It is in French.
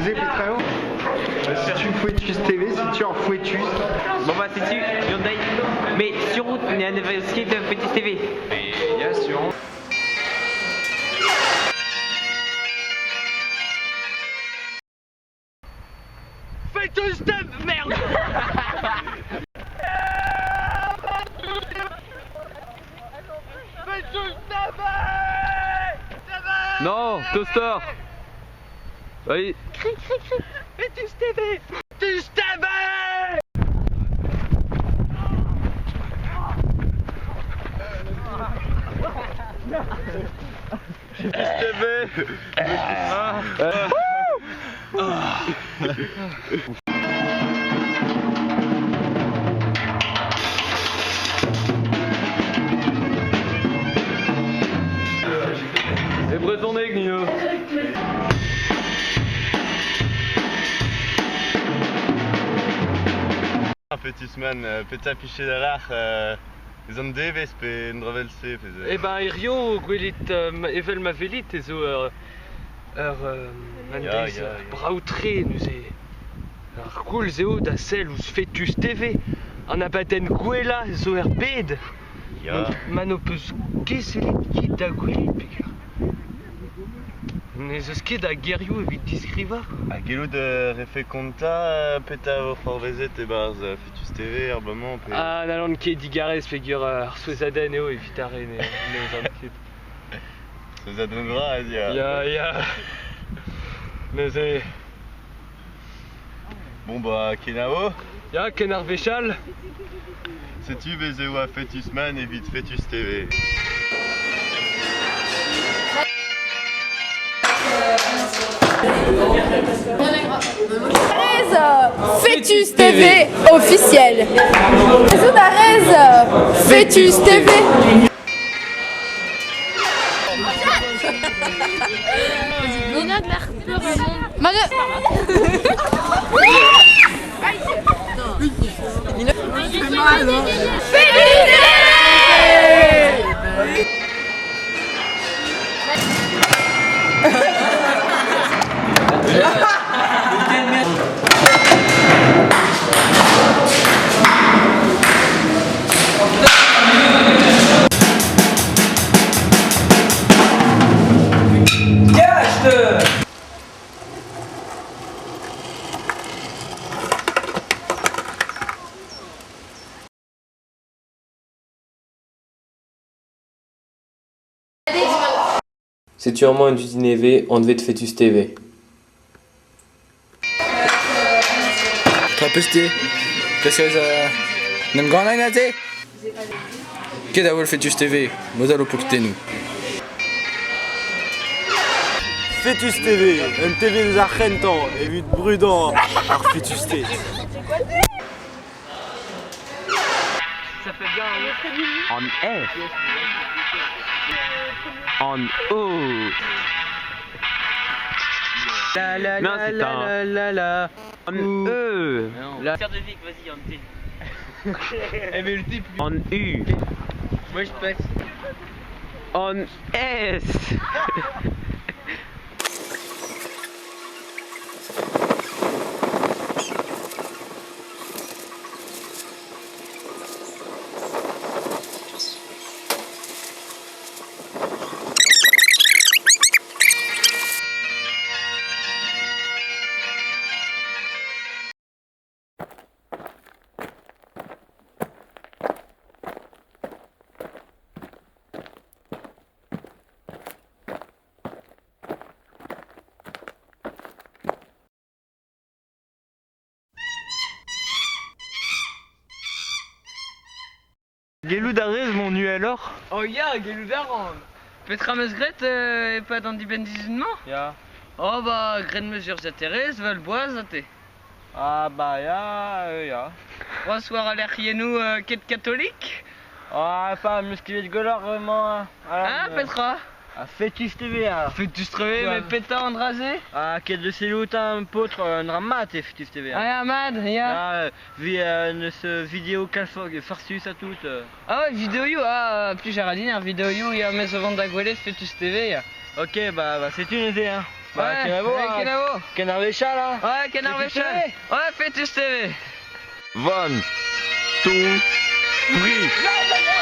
Osez Petrao. Si tu Fouettus TV, si tu en Fouettus. Bon bah c'est tu, Hyundai. Mais sur route, il y a un skate de Fouettus TV. Mais il y a sur route. Fouettus TV, merde. Non, toaster. Oui. Cri. Fouettus TV. Fouettus TV. Et Bretonnet, Gnino. Fetusman, peut afficher derrière zon deves pe un dravel se. Eh ben, Irio, gwelit, evel ma velit, et zo mandez, brautre, nous e. Ar goul zeo da sel ouz Fouettus TV. An abaden gwela zo er bed. Ya. Man o peus keselet kit da gwelit, pegar. Ne eus ket da gerioù evit diskriva. A gelo de refe konta peta o c'horvezet e barz Fouettus TV arbament pe. Ah, n'allant ket digarez pegur ar souezaden eo evit ar ne an ket. Se zad un gra ya. Ya. Neus e. Bon bah kenao, Ya, ken ar vechal. setu bez eo a Fetusman evit Fouettus TV. Fouettus TV officiel. Fouettus TV. C'est sûrement une usine EV en devait de Fouettus TV. Trapusti. Qu'est-ce que nem gana inate? Ket a wol Fouettus TV, modal o nous. Fouettus TV, un TV de argentan, evit brudant ar Fouettus TV. Ça fait bien en F. En O. Non, c'est un. En E. La faire de Vic, vas-y, en T. Eh mais le type. En U. Moi je passe. En S. Gelou d'arez mon nu alors. Oh ya, gelou d'aran. Petra meus gret e pas dans di ben dizunement? Ya. Oh bah, gren mesure j'atterrez, vel boaz até. Ah bah ya. Trois soirs à l'air nous ket catholique? Ah pas musculer de golor vraiment. Ah, Petra? Ah Fouettus TV alors. Fouettus TV, mais péta en rasé? Ah quel de ces loutin potre un ramat et Fouettus TV. Ah ya, mad, ya. Ah vi ce vidéo farsus à tout. Ah ouais, vidéo you, ah, plus j'ai radine, vidéo you, ya mes vendre d'agouelet Fouettus TV, ya. Ok bah c'est une idée hein. Ouais, Kenavo, Kenavo. Canard Vécha là. Ouais, Canard Fœtus Vécha. TV. Ouais, Fœtus TV. 1, 2, 3.